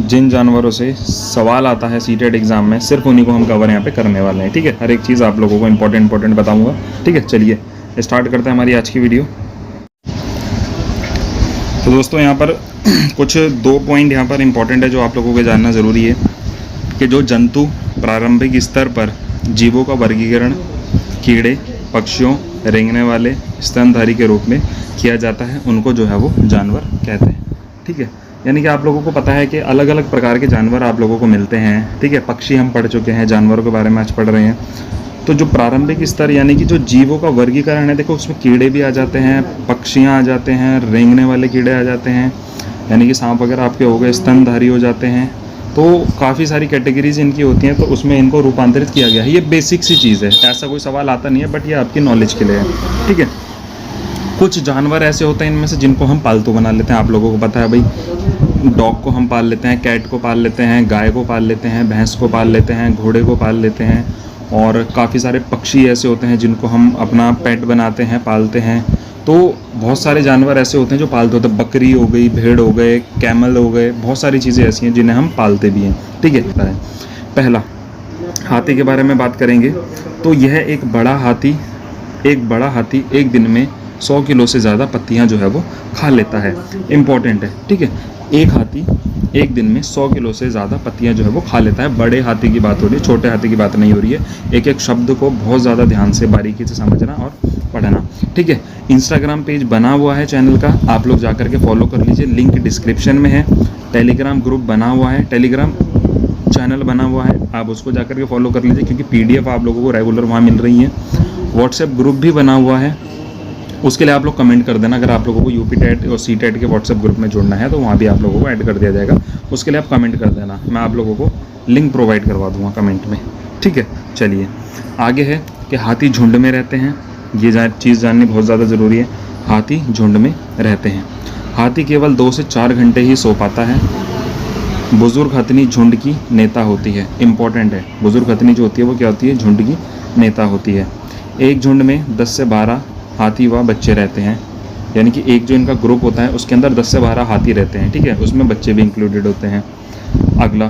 जिन जानवरों से सवाल आता है सीटेट एग्ज़ाम में, सिर्फ उन्हीं को हम कवर यहाँ पे करने वाले हैं। ठीक है, हर एक चीज़ आप लोगों को इंपॉर्टेंट बताऊँगा। ठीक है, चलिए स्टार्ट करते हैं हमारी आज की वीडियो। तो दोस्तों यहाँ पर कुछ 2 पॉइंट यहाँ पर इम्पॉर्टेंट है जो आप लोगों को जानना ज़रूरी है कि जो जंतु प्रारंभिक स्तर पर जीवों का वर्गीकरण कीड़े, पक्षियों, रेंगने वाले, स्तनधारी के रूप में किया जाता है, उनको जो है वो जानवर कहते हैं। ठीक है, यानी कि आप लोगों को पता है कि अलग अलग प्रकार के जानवर आप लोगों को मिलते हैं। ठीक है, पक्षी हम पढ़ चुके हैं, जानवरों के बारे में आज पढ़ रहे हैं। तो जो प्रारंभिक स्तर यानी कि जो जीवों का वर्गीकरण है, देखो उसमें कीड़े भी आ जाते हैं, पक्षियाँ आ जाते हैं, रेंगने वाले कीड़े आ जाते हैं, यानी कि सांप वगैरह आपके हो गए, स्तनधारी हो जाते हैं। तो काफ़ी सारी कैटेगरीज इनकी होती हैं, तो उसमें इनको रूपांतरित किया गया है। ये बेसिक सी चीज़ है, ऐसा कोई सवाल आता नहीं है, बट ये आपकी नॉलेज के लिए है। ठीक है, कुछ जानवर ऐसे होते हैं इनमें से जिनको हम पालतू बना लेते हैं। आप लोगों को पता है भाई, डॉग को हम पाल लेते हैं, कैट को पाल लेते हैं, गाय को पाल लेते हैं, भैंस को पाल लेते हैं, घोड़े को पाल लेते हैं, और काफ़ी सारे पक्षी ऐसे होते हैं जिनको हम अपना पेट बनाते हैं, पालते हैं। तो बहुत सारे जानवर ऐसे होते हैं जो पालते होते हैं, बकरी हो गई, भेड़ हो गए, कैमल हो गए, बहुत सारी चीज़ें ऐसी हैं जिन्हें हम पालते भी हैं। ठीक है, पहला हाथी के बारे में बात करेंगे। तो यह एक बड़ा हाथी एक दिन में 100 किलो से ज़्यादा पत्तियां जो है वो खा लेता है। इम्पॉर्टेंट है। ठीक है, एक हाथी एक दिन में 100 किलो से ज़्यादा पत्तियां जो है वो खा लेता है। बड़े हाथी की बात हो रही है, छोटे हाथी की बात नहीं हो रही है। एक एक शब्द को बहुत ज़्यादा ध्यान से बारीकी से समझना और पढ़ना। ठीक है, इंस्टाग्राम पेज बना हुआ है चैनल का, आप लोग जा करके फॉलो कर लीजिए, लिंक डिस्क्रिप्शन में है। टेलीग्राम ग्रुप बना हुआ है, टेलीग्राम चैनल बना हुआ है, आप उसको जा करके फॉलो कर लीजिए, क्योंकि PDF आप लोगों को रेगुलर वहाँ मिल रही है। व्हाट्सएप ग्रुप भी बना हुआ है, उसके लिए आप लोग कमेंट कर देना। अगर आप लोगों को UP टेट और CTET के व्हाट्सएप ग्रुप में जुड़ना है तो वहाँ भी आप लोगों को ऐड कर दिया जाएगा। उसके लिए आप कमेंट कर देना, मैं आप लोगों को लिंक प्रोवाइड करवा दूँगा कमेंट में। ठीक है, चलिए आगे है कि हाथी झुंड में रहते हैं। ये चीज़ जाननी बहुत ज़्यादा ज़रूरी है। हाथी झुंड में रहते हैं। हाथी केवल 2 से 4 घंटे ही सो पाता है। बुजुर्ग हथनी झुंड की नेता होती है। इम्पॉर्टेंट है, बुजुर्ग हथनी जो होती है वो क्या होती है? झुंड की नेता होती है। एक झुंड में 10 से 12 हाथी व बच्चे रहते हैं, यानी कि एक जो इनका ग्रुप होता है उसके अंदर 10 से 12 हाथी रहते हैं। ठीक है, उसमें बच्चे भी इंक्लूडेड होते हैं। अगला,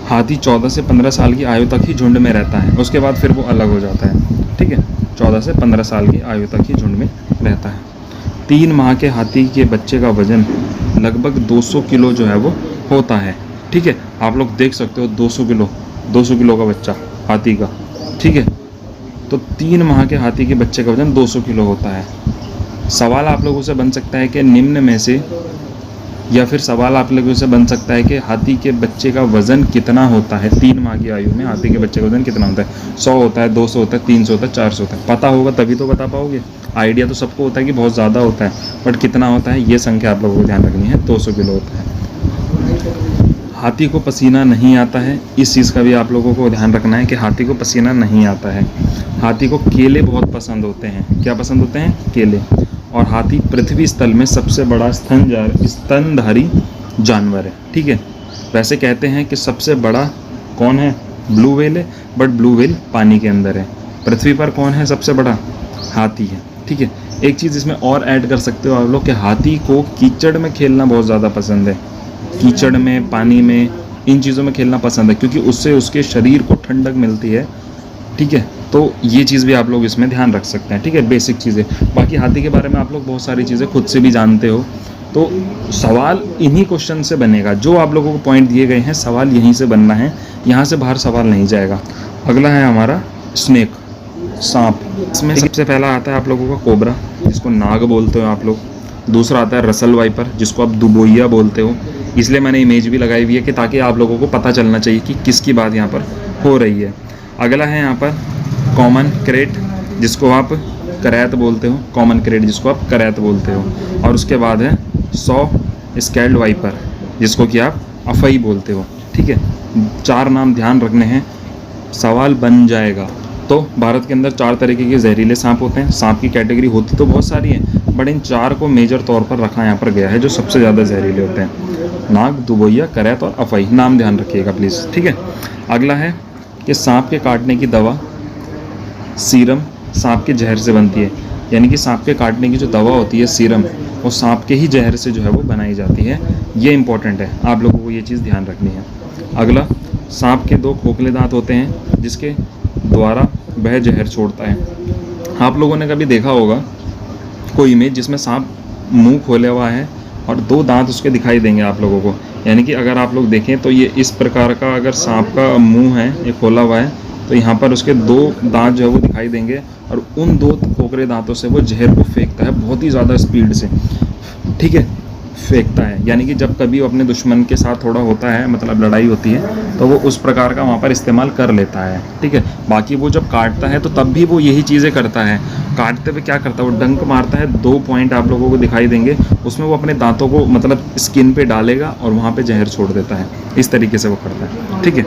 हाथी 14 से 15 साल की आयु तक ही झुंड में रहता है, उसके बाद फिर वो अलग हो जाता है। ठीक है, 14 से 15 साल की आयु तक ही झुंड में रहता है। 3 माह के हाथी के बच्चे का वजन लगभग 200 किलो जो है वो होता है। ठीक है, आप लोग देख सकते हो 200 किलो का बच्चा हाथी का। ठीक है, तो 3 माह के हाथी के बच्चे का वजन 200 किलो होता है। सवाल आप लोगों से बन सकता है कि निम्न में से, या फिर सवाल आप लोगों से बन सकता है कि हाथी के बच्चे का वज़न कितना होता है? 3 माह की आयु में हाथी के बच्चे का वज़न कितना होता है? 100 होता है, 200 होता है, 300 होता है, 400 होता है। पता होगा तभी तो बता पाओगे। आइडिया तो सबको होता है कि बहुत ज़्यादा होता है, बट कितना होता है ये संख्या आप लोगों को ध्यान रखनी है। 200 किलो होता है। हाथी को पसीना नहीं आता है, इस चीज़ का भी आप लोगों को ध्यान रखना है कि हाथी को पसीना नहीं आता है। हाथी को केले बहुत पसंद होते हैं। क्या पसंद होते हैं? केले। और हाथी पृथ्वी स्थल में सबसे बड़ा स्तनधारी जानवर है। ठीक है, वैसे कहते हैं कि सबसे बड़ा कौन है? ब्लू व्हेल है, बट ब्लू व्हेल पानी के अंदर है। पृथ्वी पर कौन है सबसे बड़ा? हाथी है। ठीक है, एक चीज़ इसमें और ऐड कर सकते हो आप लोग कि हाथी को कीचड़ में खेलना बहुत ज़्यादा पसंद है। कीचड़ में, पानी में, इन चीज़ों में खेलना पसंद है, क्योंकि उससे उसके शरीर को ठंडक मिलती है। ठीक है, तो ये चीज़ भी आप लोग इसमें ध्यान रख सकते हैं। ठीक है, बेसिक चीज़ें। बाकी हाथी के बारे में आप लोग बहुत सारी चीज़ें खुद से भी जानते हो, तो सवाल इन्हीं क्वेश्चन से बनेगा। जो आप लोगों को पॉइंट दिए गए हैं, सवाल यहीं से बनना है, यहाँ से बाहर सवाल नहीं जाएगा। अगला है हमारा स्नेक, सांप। इसमें सबसे पहला आता है आप लोगों का कोबरा, जिसको नाग बोलते हो आप लोग। दूसरा आता है रसल वाइपर, जिसको आप दुबोइया बोलते हो। इसलिए मैंने इमेज भी लगाई हुई है कि ताकि आप लोगों को पता चलना चाहिए कि किसकी बात यहाँ पर हो रही है। अगला है यहाँ पर कॉमन क्रेट, जिसको आप करैत बोलते हो। कॉमन क्रेट जिसको आप करैत बोलते हो। और उसके बाद है 100 स्केल्ड वाइपर, जिसको कि आप अफई बोलते हो। ठीक है, 4 नाम ध्यान रखने हैं, सवाल बन जाएगा। तो भारत के अंदर 4 तरीके के जहरीले सांप होते हैं। सांप की कैटेगरी होती तो बहुत सारी है, बट इन 4 को मेजर तौर पर रखा यहाँ पर गया है जो सबसे ज़्यादा जहरीले होते हैं। नाग, दुबोइया, करैत और अफई। नाम ध्यान रखिएगा प्लीज़। ठीक है, अगला है कि सांप के काटने की दवा सीरम सांप के जहर से बनती है। यानी कि सांप के काटने की जो दवा होती है सीरम, वो सांप के ही जहर से जो है वो बनाई जाती है। ये इंपॉर्टेंट है, आप लोगों को ये चीज़ ध्यान रखनी है। अगला, सांप के 2 खोखले दांत होते हैं जिसके द्वारा वह जहर छोड़ता है। आप लोगों ने कभी देखा होगा कोई इमेज जिसमें सांप मुंह खोले हुआ है और 2 दांत उसके दिखाई देंगे आप लोगों को। यानी कि अगर आप लोग देखें तो ये इस प्रकार का अगर सांप का मुंह है, ये खोला हुआ है, तो यहाँ पर उसके 2 दांत जो है वो दिखाई देंगे और उन 2 खोखले दांतों से वो जहर को फेंकता है बहुत ही ज़्यादा स्पीड से, ठीक है, फेंकता है। यानी कि जब कभी वो अपने दुश्मन के साथ थोड़ा होता है, मतलब लड़ाई होती है, तो वो उस प्रकार का वहाँ पर इस्तेमाल कर लेता है, ठीक है। बाकी वो जब काटता है तो तब भी वो यही चीज़ें करता है। काटते हुए क्या करता है, वो डंक मारता है, 2 पॉइंट आप लोगों को दिखाई देंगे, उसमें वो अपने दांतों को मतलब स्किन पे डालेगा और वहाँ पे जहर छोड़ देता है। इस तरीके से वो करता है, ठीक है।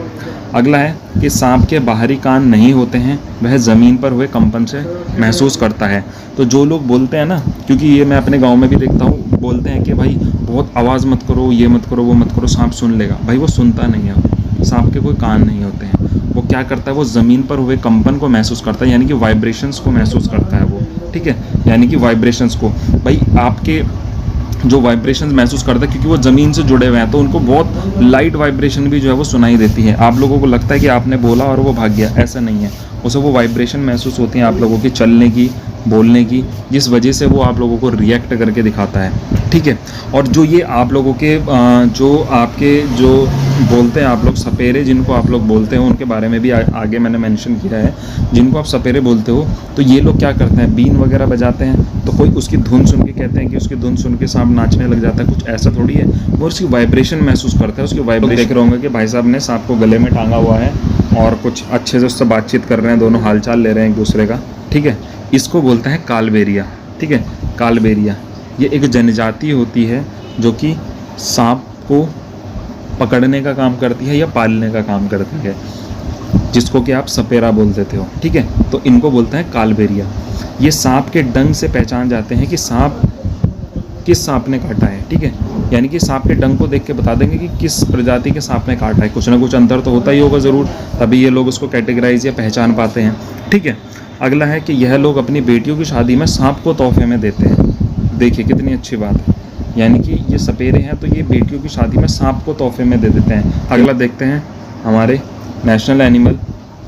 अगला है कि सांप के बाहरी कान नहीं होते हैं, वह ज़मीन पर हुए कंपन से महसूस करता है। तो जो लोग बोलते हैं ना, क्योंकि ये मैं अपने गांव में भी देखता हूँ, बोलते हैं कि भाई बहुत आवाज़ मत करो, ये मत करो, वो मत करो, सांप सुन लेगा। भाई वो सुनता नहीं है, सांप के कोई कान नहीं होते हैं। वो क्या करता है, वो ज़मीन पर हुए कंपन को महसूस करता है, यानी कि वाइब्रेशंस को महसूस करता है वो, ठीक है। यानी कि वाइब्रेशंस को, भाई आपके जो वाइब्रेशंस महसूस करता है, क्योंकि वो ज़मीन से जुड़े हुए हैं, तो उनको बहुत लाइट वाइब्रेशन भी जो है वो सुनाई देती है। आप लोगों को लगता है कि आपने बोला और वो भाग गया, ऐसा नहीं है। उसे वो वाइब्रेशन महसूस होती हैं आप लोगों की चलने की, बोलने की, जिस वजह से वो आप लोगों को रिएक्ट करके दिखाता है, ठीक है। और जो ये आप लोगों के जो आपके जो बोलते हैं आप लोग सपेरे, जिनको आप लोग बोलते हो, उनके बारे में भी आगे मैंने मेंशन किया है। जिनको आप सपेरे बोलते हो, तो ये लोग क्या करते हैं, बीन वगैरह बजाते हैं, तो कोई उसकी धुन सुन के कहते हैं कि उसकी धुन सुन के सांप नाचने लग जाता है, कुछ ऐसा थोड़ी है। वो उसकी वाइब्रेशन महसूस करता है, उसकी वाइब्रेशन देख रहे होंगे कि भाई साहब ने सांप को गले में टांगा हुआ है और कुछ अच्छे से उससे बातचीत कर रहे हैं, दोनों हालचाल ले रहे हैं एक दूसरे का, ठीक है। इसको बोलते हैं कालबेरिया, ठीक है, कालबेरिया। ये एक जनजाति होती है जो कि सांप को पकड़ने का काम करती है या पालने का काम करती है, जिसको कि आप सपेरा बोल देते हो, ठीक है। तो इनको बोलते हैं कालबेरिया। ये सांप के डंक से पहचान जाते हैं कि सांप किस सांप ने काटा है, ठीक है। यानी कि सांप के डंक को देख के बता देंगे कि किस प्रजाति के सांप ने काटा है। कुछ ना कुछ अंतर तो होता ही होगा ज़रूर, तभी ये लोग उसको कैटेगराइज या पहचान पाते हैं, ठीक है। अगला है कि यह लोग अपनी बेटियों की शादी में सांप को तोहफे में देते हैं। देखिए कितनी अच्छी बात है, यानी कि ये सपेरे हैं तो ये बेटियों की शादी में सांप को तोहफे में दे देते हैं। अगला देखते हैं हमारे नेशनल एनिमल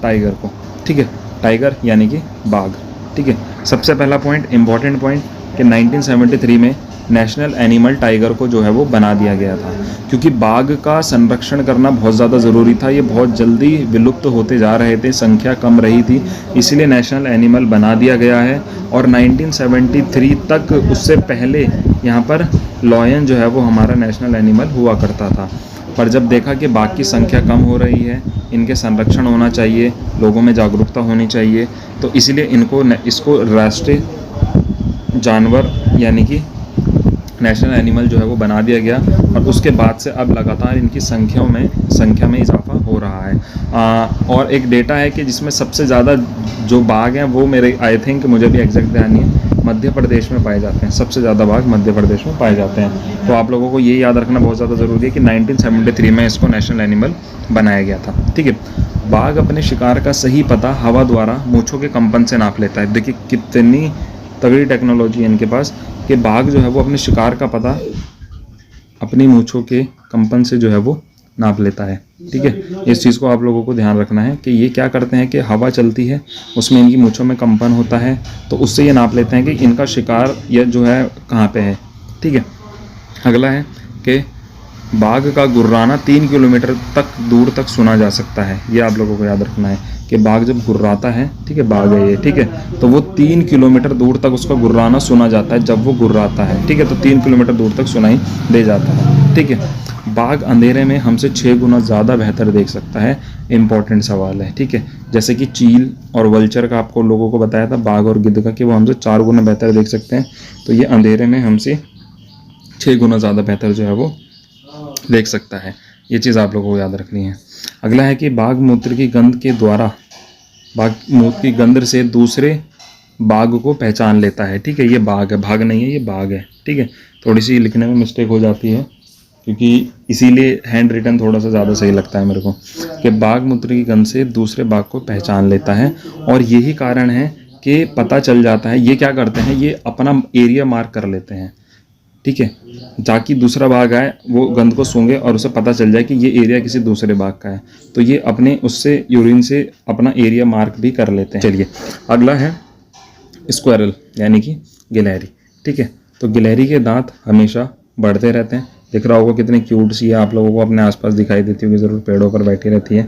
टाइगर को, ठीक है। टाइगर यानी कि बाघ, ठीक है। सबसे पहला पॉइंट, इंपॉर्टेंट पॉइंट, कि 1973 में नेशनल एनिमल टाइगर को जो है वो बना दिया गया था, क्योंकि बाघ का संरक्षण करना बहुत ज़्यादा ज़रूरी था। ये बहुत जल्दी विलुप्त होते जा रहे थे, संख्या कम रही थी, इसलिए नेशनल एनिमल बना दिया गया है। और 1973 तक, उससे पहले यहाँ पर लॉयन जो है वो हमारा नेशनल एनिमल हुआ करता था। पर जब देखा कि बाघ की संख्या कम हो रही है, इनके संरक्षण होना चाहिए, लोगों में जागरूकता होनी चाहिए, तो इसलिए इसको राष्ट्रीय जानवर यानी कि नेशनल एनिमल जो है वो बना दिया गया। और उसके बाद से अब लगातार इनकी संख्या में इजाफा हो रहा है। और एक डेटा है कि जिसमें सबसे ज़्यादा जो बाघ हैं वो मेरे आई थिंक, मुझे भी एग्जैक्ट ध्यान नहीं है, मध्य प्रदेश में पाए जाते हैं। सबसे ज़्यादा बाघ मध्य प्रदेश में पाए जाते हैं। तो आप लोगों को ये याद रखना बहुत ज़्यादा ज़रूरी है कि 1973 में इसको नेशनल एनिमल बनाया गया था, ठीक है। बाघ अपने शिकार का सही पता हवा द्वारा मूंछों के कंपन से नाप लेता है। देखिए कितनी तगड़ी टेक्नोलॉजी है इनके पास कि बाघ जो है वो अपने शिकार का पता अपनी मूंछों के कंपन से जो है वो नाप लेता है, ठीक है। इस चीज़ को आप लोगों को ध्यान रखना है कि ये क्या करते हैं कि हवा चलती है, उसमें इनकी मूंछों में कंपन होता है, तो उससे ये नाप लेते हैं कि इनका शिकार या जो है कहाँ पे है, ठीक है। अगला है कि बाघ का गुर्राना 3 किलोमीटर तक दूर तक सुना जा सकता है। ये आप लोगों को याद रखना है कि बाघ जब गुर्राता है, ठीक है, बाघ है ये, ठीक है, तो वो 3 किलोमीटर दूर तक उसका गुर्राना सुना जाता है जब वो गुर्राता है, ठीक है। तो 3 किलोमीटर दूर तक सुनाई दे जाता है, ठीक है। बाघ अंधेरे में हमसे 6 गुना ज़्यादा बेहतर देख सकता है। इंपॉर्टेंट सवाल है, ठीक है। जैसे कि चील और वल्चर का आपको लोगों को बताया था, बाघ और गिद्ध का, कि वो हमसे 4 गुना बेहतर देख सकते हैं, तो ये अंधेरे में हमसे 6 गुना ज़्यादा बेहतर जो है वो देख सकता है। ये चीज़ आप लोगों को याद रखनी है। अगला है कि बाघ मूत्र की गंध के द्वारा, बाघ मूत्र की गंध से दूसरे बाघ को पहचान लेता है, ठीक है। ये बाघ है, भाग नहीं है, ये बाघ है, ठीक है। थोड़ी सी लिखने में मिस्टेक हो जाती है, क्योंकि इसीलिए हैंड रिटन थोड़ा सा ज़्यादा सही लगता है मेरे को, कि बाघ मूत्र की गंध से दूसरे बाघ को पहचान लेता है। और यही कारण है कि पता चल जाता है। ये क्या करते हैं, ये अपना एरिया मार्क कर लेते हैं, ठीक है, ताकि दूसरा बाघ आए वो गंद को सूंघे और उसे पता चल जाए कि ये एरिया किसी दूसरे बाघ का है। तो ये अपने उससे यूरिन से अपना एरिया मार्क भी कर लेते हैं। चलिए अगला है स्क्वायरल यानी कि गिलहरी, ठीक है। तो गिलहरी के दांत हमेशा बढ़ते रहते हैं। दिख रहा होगा कितनी क्यूट सी है, आप लोगों को अपने आसपास दिखाई देती होगी ज़रूर, पेड़ों पर बैठी रहती है।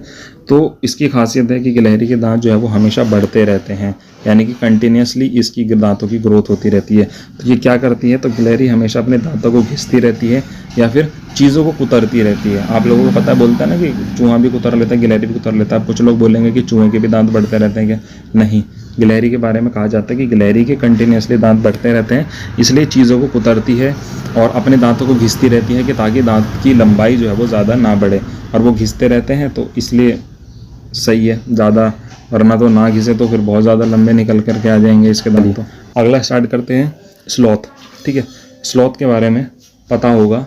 तो इसकी खासियत है कि गिलहरी के दांत जो है वो हमेशा बढ़ते रहते हैं, यानी कि कंटिन्यूसली इसकी दांतों की ग्रोथ होती रहती है। तो ये क्या करती है, तो गिलहरी हमेशा अपने दांतों को घिसती रहती है या फिर चीज़ों को कुतरती रहती है। आप लोगों को पता है, बोलता है ना कि चूहा भी कुतर लेता है, गिलहरी भी कुतर लेता है। अब कुछ लोग बोलेंगे कि चूहे के भी दांत बढ़ते रहते हैं क्या? नहीं, गिलहरी के बारे में कहा जाता है कि गिलहरी के कंटिन्यूसली दांत बढ़ते रहते हैं, इसलिए चीज़ों को कुतरती है और अपने दांतों को घिसती रहती है कि ताकि दांत की लंबाई जो है वो ज़्यादा ना बढ़े। और वो घिसते रहते हैं तो इसलिए सही है ज़्यादा, वरना तो ना घिसे तो फिर बहुत ज़्यादा लंबे निकल करके आ जाएंगे इसके दांत। तो अगला स्टार्ट करते हैं स्लॉथ, ठीक है। स्लॉथ के बारे में पता होगा,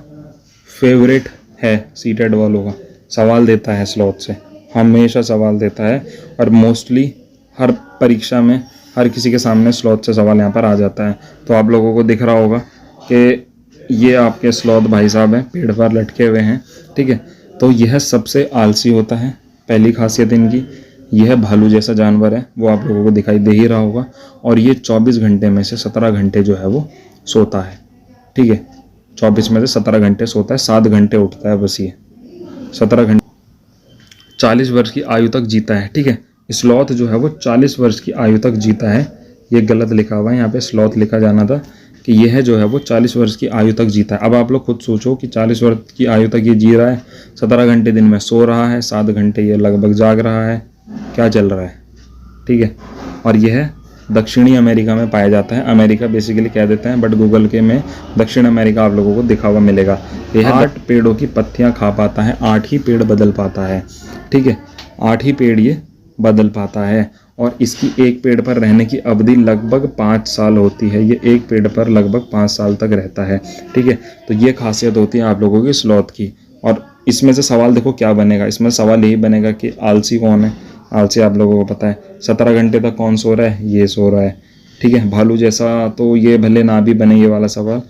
फेवरेट है सीटेड वालों का, सवाल देता है स्लॉथ से, हमेशा सवाल देता है और मोस्टली हर परीक्षा में हर किसी के सामने स्लॉथ से सवाल यहाँ पर आ जाता है। तो आप लोगों को दिख रहा होगा कि ये आपके स्लॉथ भाई साहब हैं, पेड़ पर लटके हुए हैं, ठीक है। तो यह सबसे आलसी होता है, पहली खासियत इनकी। यह भालू जैसा जानवर है, वो आप लोगों को दिखाई दे ही रहा होगा। और ये 24 घंटे में से 17 घंटे जो है वो सोता है, ठीक है। 24 में से 17 घंटे सोता है, 7 घंटे उठता है बस। ये 17 घंटे 40 वर्ष की आयु तक जीता है, ठीक है। स्लॉथ जो है वो 40 वर्ष की आयु तक जीता है। ये गलत लिखा हुआ है, यहाँ पे स्लॉथ लिखा जाना था कि यह जो है वो 40 वर्ष की आयु तक जीता है। अब आप लोग खुद सोचो कि 40 वर्ष की आयु तक ये जी रहा है, 17 घंटे दिन में सो रहा है, 7 घंटे ये लगभग जाग रहा है, क्या चल रहा है, ठीक है। और यह दक्षिणी अमेरिका में पाया जाता है, अमेरिका बेसिकली कह देते हैं बट गूगल के में दक्षिण अमेरिका आप लोगों को दिखा हुआ मिलेगा। यह 8 पेड़ों की पत्तियां खा पाता है, 8 ही पेड़ बदल पाता है, ठीक है। 8 ही पेड़ ये बदल पाता है और इसकी एक पेड़ पर रहने की अवधि लगभग 5 साल होती है। ये एक पेड़ पर लगभग 5 साल तक रहता है, ठीक है। तो ये खासियत होती है आप लोगों की स्लॉथ की। और इसमें से सवाल देखो क्या बनेगा, इसमें सवाल यही बनेगा कि आलसी कौन है। आलसी आप लोगों को पता है, 17 घंटे तक कौन सो रहा है, ये सो रहा है, ठीक है। भालू जैसा तो ये भले ना भी बने ये वाला सवाल,